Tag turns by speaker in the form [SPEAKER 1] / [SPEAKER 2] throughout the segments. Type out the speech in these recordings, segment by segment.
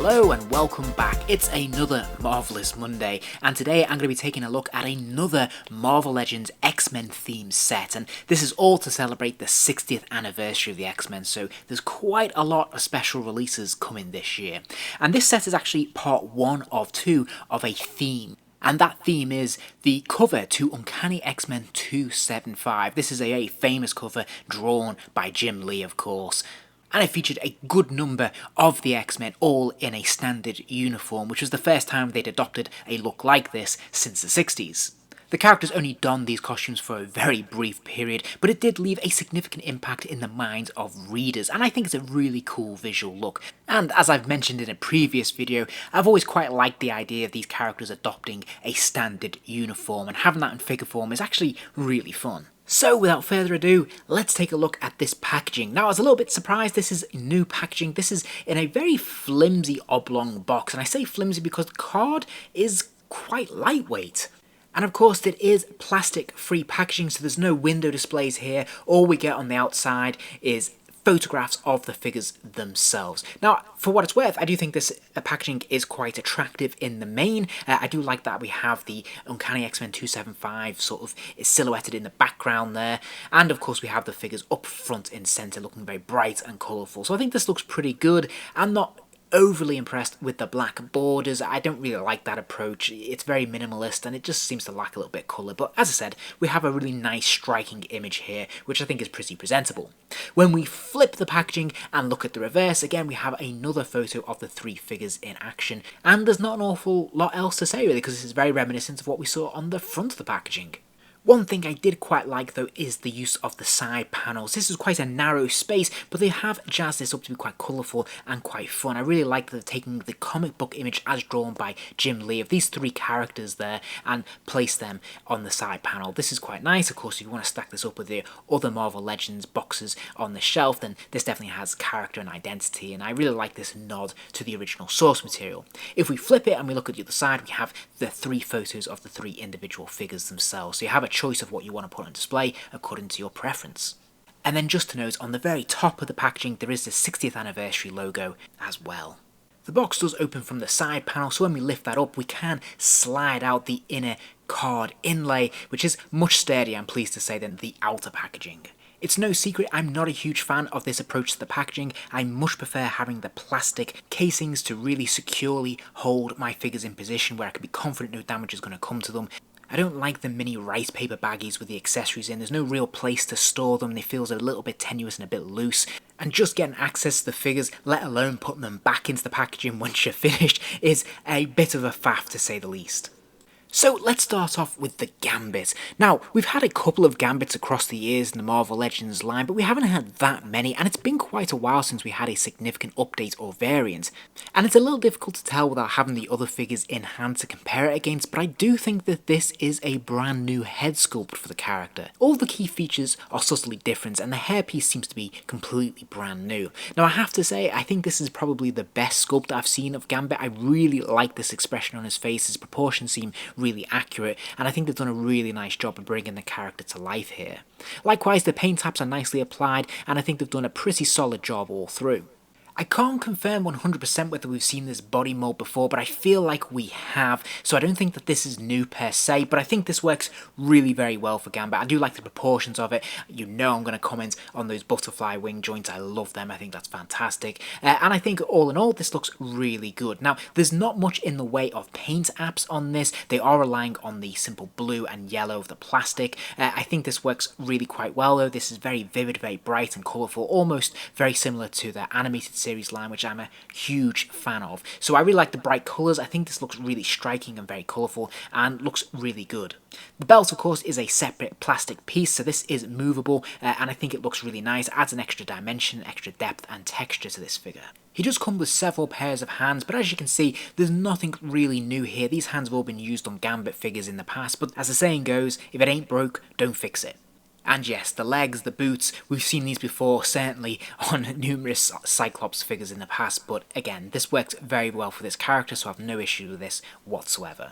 [SPEAKER 1] Hello and welcome back. It's another Marvellous Monday, and today I'm going to be taking a look at another Marvel Legends X-Men themed set, and this is all to celebrate the 60th anniversary of the X-Men, so there's quite a lot of special releases coming this year. And this set is actually part 1 of 2 of a theme. And that theme is the cover to Uncanny X-Men 275. This is a famous cover drawn by Jim Lee, of course. And it featured a good number of the X-Men all in a standard uniform, which was the first time they'd adopted a look like this since the 60s. The characters only donned these costumes for a very brief period, but it did leave a significant impact in the minds of readers, and I think it's a really cool visual look. And as I've mentioned in a previous video, I've always quite liked the idea of these characters adopting a standard uniform, and having that in figure form is actually really fun. So without further ado, let's take a look at this packaging. Now I was a little bit surprised this is new packaging. This is in a very flimsy oblong box, and I say flimsy because the card is quite lightweight. And of course it is plastic free packaging, so there's no window displays here. All we get on the outside is photographs of the figures themselves. Now, for what it's worth, I do think this packaging is quite attractive in the main. I do like that we have the Uncanny X-Men 275 sort of silhouetted in the background there. And of course we have the figures up front and centre looking very bright and colourful. So I think this looks pretty good. I'm not overly impressed with the black borders. I don't really like that approach. It's very minimalist and it just seems to lack a little bit of colour, but as I said, we have a really nice striking image here, which I think is pretty presentable. When we flip the packaging and look at the reverse, again we have another photo of the 3 figures in action, and there's not an awful lot else to say really, because this is very reminiscent of what we saw on the front of the packaging. One thing I did quite like though is the use of the side panels. This is quite a narrow space, but they have jazzed this up to be quite colourful and quite fun. I really like that they're taking the comic book image as drawn by Jim Lee of these 3 characters there and place them on the side panel. This is quite nice. Of course, if you want to stack this up with the other Marvel Legends boxes on the shelf, then this definitely has character and identity, and I really like this nod to the original source material. If we flip it and we look at the other side, we have the 3 photos of the 3 individual figures themselves. So you have a choice of what you want to put on display according to your preference. And then just to note, on the very top of the packaging there is the 60th anniversary logo as well. The box does open from the side panel, so when we lift that up we can slide out the inner card inlay, which is much sturdier, I'm pleased to say, than the outer packaging. It's no secret I'm not a huge fan of this approach to the packaging. I much prefer having the plastic casings to really securely hold my figures in position where I can be confident no damage is going to come to them. I don't like the mini rice paper baggies with the accessories in. There's no real place to store them. They feel a little bit tenuous and a bit loose. And just getting access to the figures, let alone putting them back into the packaging once you're finished, is a bit of a faff to say the least. So let's start off with the Gambit. Now, we've had a couple of Gambits across the years in the Marvel Legends line, but we haven't had that many, and it's been quite a while since we had a significant update or variant. And it's a little difficult to tell without having the other figures in hand to compare it against, but I do think that this is a brand new head sculpt for the character. All the key features are subtly different, and the hairpiece seems to be completely brand new. Now, I have to say, I think this is probably the best sculpt I've seen of Gambit. I really like this expression on his face. His proportions seem really accurate, and I think they've done a really nice job of bringing the character to life here. Likewise, the paint taps are nicely applied, and I think they've done a pretty solid job all through. I can't confirm 100% whether we've seen this body mold before, but I feel like we have, so I don't think that this is new per se, but I think this works really very well for Gambit. I do like the proportions of it. You know I'm going to comment on those butterfly wing joints. I love them. I think that's fantastic. And I think all in all, this looks really good. Now, there's not much in the way of paint apps on this. They are relying on the simple blue and yellow of the plastic. I think this works really quite well, though. This is very vivid, very bright and colourful, almost very similar to the animated series line, which I'm a huge fan of. So I really like the bright colours. I think this looks really striking and very colourful and looks really good. The belt, of course, is a separate plastic piece, so this is movable, and I think it looks really nice. It adds an extra dimension, extra depth and texture to this figure. He does come with several pairs of hands, but as you can see, there's nothing really new here. These hands have all been used on Gambit figures in the past, but as the saying goes, if it ain't broke, don't fix it. And yes, the legs, the boots, we've seen these before, certainly on numerous Cyclops figures in the past, but again, this works very well for this character, so I have no issue with this whatsoever.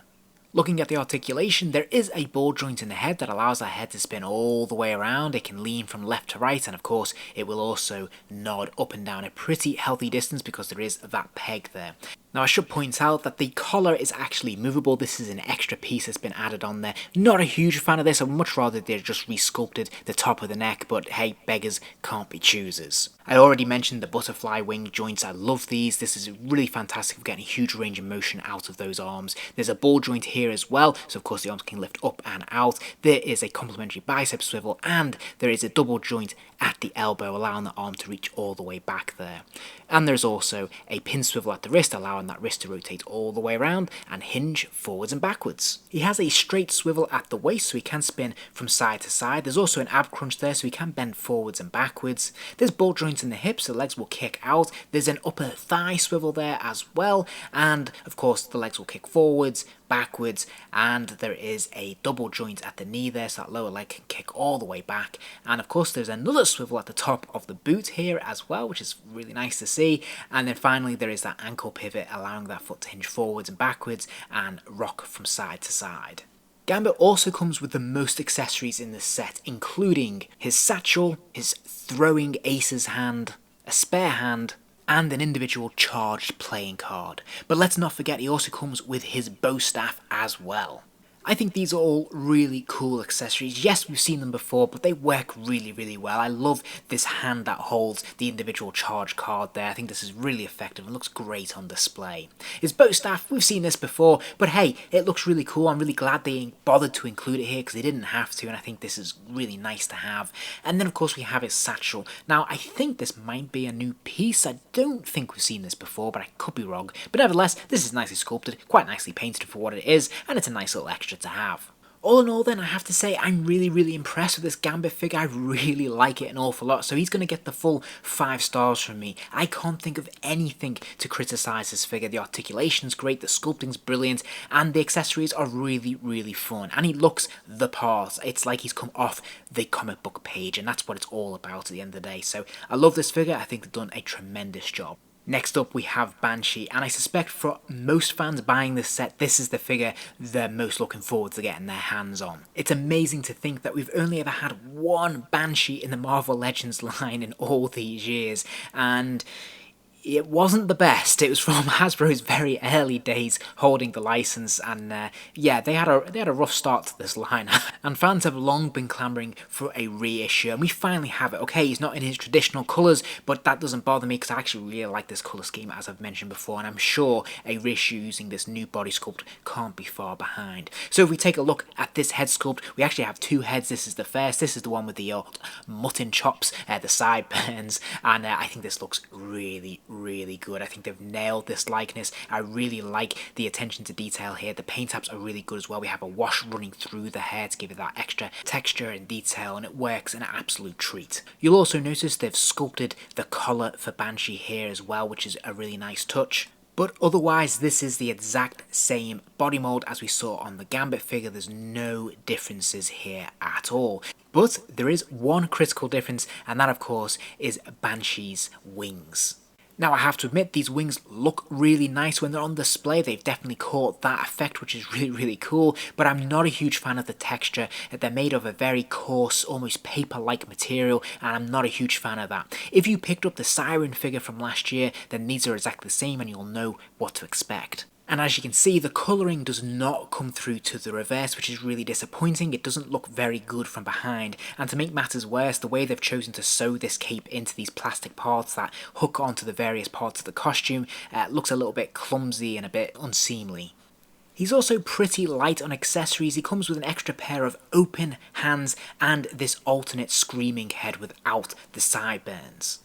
[SPEAKER 1] Looking at the articulation, there is a ball joint in the head that allows the head to spin all the way around. It can lean from left to right, and of course it will also nod up and down a pretty healthy distance because there is that peg there. Now I should point out that the collar is actually movable. This is an extra piece that's been added on there. Not a huge fan of this. I'd much rather they just re-sculpted the top of the neck, but hey, beggars can't be choosers. I already mentioned the butterfly wing joints. I love these. This is really fantastic for getting a huge range of motion out of those arms. There's a ball joint here as well, so of course the arms can lift up and out. There is a complementary bicep swivel, and there is a double joint at the elbow, allowing the arm to reach all the way back there. And there's also a pin swivel at the wrist, allowing that wrist to rotate all the way around and hinge forwards and backwards. He has a straight swivel at the waist, so he can spin from side to side. There's also an ab crunch there, so he can bend forwards and backwards. There's ball joints in the hips, so the legs will kick out. There's an upper thigh swivel there as well, and of course the legs will kick forwards, backwards, and there is a double joint at the knee there, so that lower leg can kick all the way back. And of course there's another swivel at the top of the boot here as well, which is really nice to see. And then finally there is that ankle pivot, allowing that foot to hinge forwards and backwards and rock from side to side. Gambit also comes with the most accessories in this set, including his satchel, his throwing aces hand, a spare hand, and an individual charged playing card. But let's not forget he also comes with his bow staff as well. I think these are all really cool accessories. Yes, we've seen them before, but they work really, really well. I love this hand that holds the individual charge card there. I think this is really effective and looks great on display. His bow staff, we've seen this before, but hey, it looks really cool. I'm really glad they bothered to include it here because they didn't have to, and I think this is really nice to have. And then of course we have his satchel. Now I think this might be a new piece. I don't think we've seen this before, but I could be wrong. But nevertheless, this is nicely sculpted, quite nicely painted for what it is, and it's a nice little extra to have. All in all then, I have to say I'm really impressed with this Gambit figure. I really like it an awful lot, so he's going to get the full 5 stars from me. I can't think of anything to criticise this figure. The articulation's great, the sculpting's brilliant, and the accessories are really fun, and he looks the part. It's like he's come off the comic book page, and that's what it's all about at the end of the day. So I love this figure. I think they've done a tremendous job. Next up we have Banshee, and I suspect for most fans buying this set, this is the figure they're most looking forward to getting their hands on. It's amazing to think that we've only ever had one Banshee in the Marvel Legends line in all these years, and it wasn't the best. It was from Hasbro's very early days holding the license, and yeah, they had a rough start to this line. And fans have long been clamouring for a reissue, and we finally have it. Okay, he's not in his traditional colours, but that doesn't bother me because I actually really like this colour scheme, as I've mentioned before, and I'm sure a reissue using this new body sculpt can't be far behind. So if we take a look at this head sculpt, we actually have 2 heads. This is the first. This is the one with the old mutton chops, the sideburns, and I think this looks really good. I think they've nailed this likeness. I really like the attention to detail here. The paint apps are really good as well. We have a wash running through the hair to give it that extra texture and detail, and it works an absolute treat. You'll also notice they've sculpted the collar for Banshee here as well, which is a really nice touch. But otherwise, this is the exact same body mold as we saw on the Gambit figure. There's no differences here at all. But there is one critical difference, and that of course is Banshee's wings. Now I have to admit, these wings look really nice when they're on display. They've definitely caught that effect, which is really cool, but I'm not a huge fan of the texture. They're made of a very coarse, almost paper-like material, and I'm not a huge fan of that. If you picked up the Siren figure from last year, then these are exactly the same and you'll know what to expect. And as you can see, the colouring does not come through to the reverse, which is really disappointing. It doesn't look very good from behind. And to make matters worse, the way they've chosen to sew this cape into these plastic parts that hook onto the various parts of the costume looks a little bit clumsy and a bit unseemly. He's also pretty light on accessories. He comes with an extra pair of open hands and this alternate screaming head without the sideburns.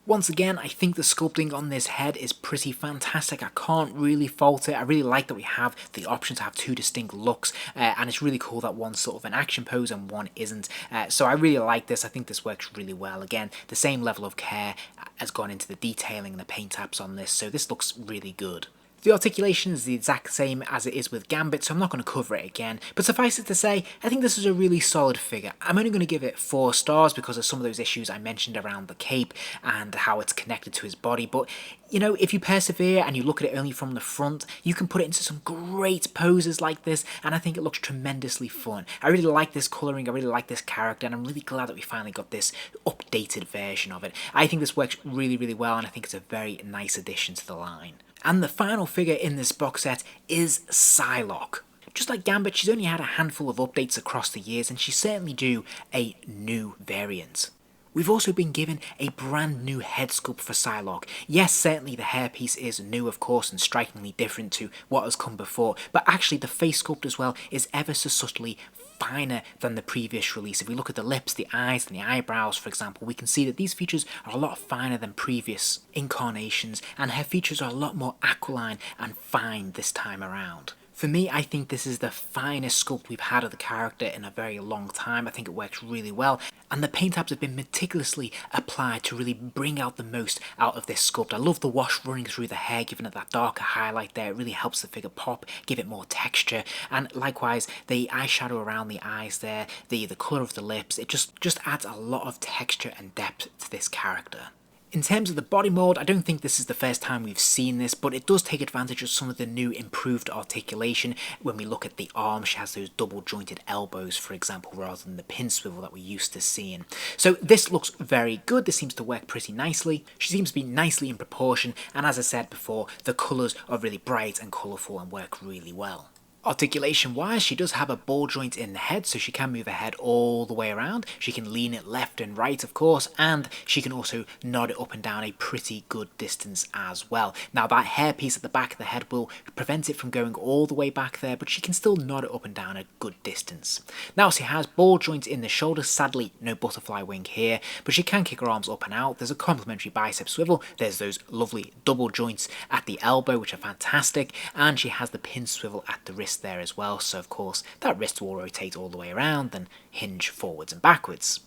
[SPEAKER 1] Once again, I think the sculpting on this head is pretty fantastic. I can't really fault it. I really like that we have the option to have 2 distinct looks, and it's really cool that one's sort of an action pose and one isn't. So I really like this. I think this works really well. Again, the same level of care has gone into the detailing and the paint apps on this, so this looks really good. The articulation is the exact same as it is with Gambit, so I'm not going to cover it again, but suffice it to say, I think this is a really solid figure. I'm only going to give it 4 stars because of some of those issues I mentioned around the cape and how it's connected to his body, but you know, if you persevere and you look at it only from the front, you can put it into some great poses like this, and I think it looks tremendously fun. I really like this colouring, I really like this character, and I'm really glad that we finally got this updated version of it. I think this works really well, and I think it's a very nice addition to the line. And the final figure in this box set is Psylocke. Just like Gambit, she's only had a handful of updates across the years, and she's certainly due a new variant. We've also been given a brand new head sculpt for Psylocke. Yes, certainly the hairpiece is new, of course, and strikingly different to what has come before, but actually the face sculpt as well is ever so subtly finer than the previous release. If we look at the lips, the eyes, and the eyebrows, for example, we can see that these features are a lot finer than previous incarnations, and her features are a lot more aquiline and fine this time around. For me, I think this is the finest sculpt we've had of the character in a very long time. I think it works really well, and the paint apps have been meticulously applied to really bring out the most out of this sculpt. I love the wash running through the hair, giving it that darker highlight there. It really helps the figure pop, give it more texture, and likewise the eyeshadow around the eyes there, the colour of the lips, it just adds a lot of texture and depth to this character. In terms of the body mold, I don't think this is the first time we've seen this, but it does take advantage of some of the new improved articulation. When we look at the arm, she has those double jointed elbows, for example, rather than the pin swivel that we're used to seeing. So this looks very good. This seems to work pretty nicely. She seems to be nicely in proportion, and as I said before, the colours are really bright and colourful and work really well. Articulation wise, she does have a ball joint in the head, so she can move her head all the way around. She can lean it left and right, of course, and she can also nod it up and down a pretty good distance as well. Now that hairpiece at the back of the head will prevent it from going all the way back there, but she can still nod it up and down a good distance. Now she has ball joints in the shoulders, sadly no butterfly wing here, but she can kick her arms up and out. There's a complementary bicep swivel, there's those lovely double joints at the elbow which are fantastic, and she has the pin swivel at the wrist there as well, so of course that wrist will rotate all the way around and hinge forwards and backwards.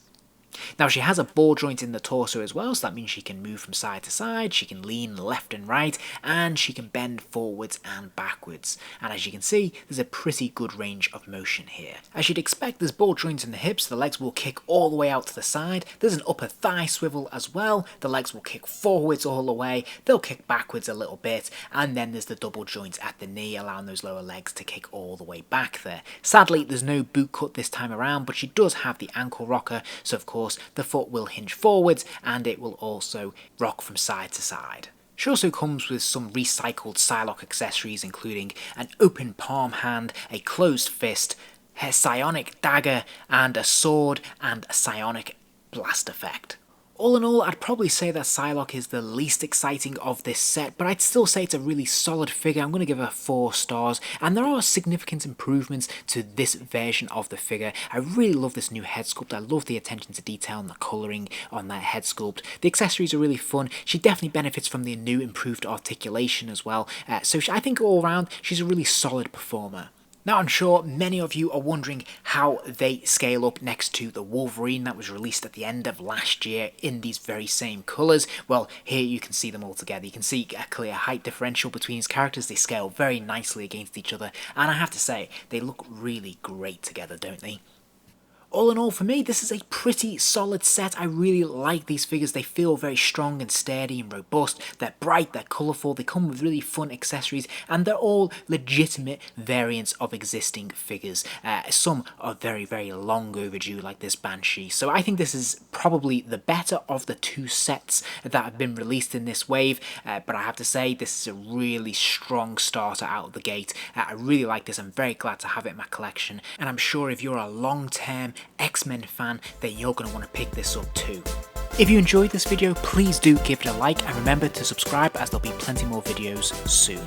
[SPEAKER 1] Now she has a ball joint in the torso as well, so that means she can move from side to side, she can lean left and right, and she can bend forwards and backwards. And as you can see, there's a pretty good range of motion here. As you'd expect, there's ball joints in the hips, the legs will kick all the way out to the side, there's an upper thigh swivel as well, the legs will kick forwards all the way, they'll kick backwards a little bit, and then there's the double joints at the knee, allowing those lower legs to kick all the way back there. Sadly, there's no boot cut this time around, but she does have the ankle rocker, so of course the foot will hinge forwards and it will also rock from side to side. She also comes with some recycled Psylocke accessories, including an open palm hand, a closed fist, her psionic dagger, and a sword and a psionic blast effect. All in all, I'd probably say that Psylocke is the least exciting of this set, but I'd still say it's a really solid figure. I'm going to give her 4 stars, and there are significant improvements to this version of the figure. I really love this new head sculpt. I love the attention to detail and the colouring on that head sculpt. The accessories are really fun. She definitely benefits from the new improved articulation as well, so I think all around she's a really solid performer. Now I'm sure many of you are wondering how they scale up next to the Wolverine that was released at the end of last year in these very same colours. Well, here you can see them all together. You can see a clear height differential between these characters. They scale very nicely against each other, and I have to say, they look really great together, don't they? All in all, for me, this is a pretty solid set. I really like these figures. They feel very strong and sturdy and robust. They're bright, they're colourful, they come with really fun accessories, and they're all legitimate variants of existing figures. Some are very, very long overdue, like this Banshee. So I think this is probably the better of the 2 sets that have been released in this wave, but I have to say, this is a really strong starter out of the gate. I really like this. I'm very glad to have it in my collection, and I'm sure if you're a long-term X-Men fan, then you're going to want to pick this up too. If you enjoyed this video, please do give it a like, and remember to subscribe as there'll be plenty more videos soon.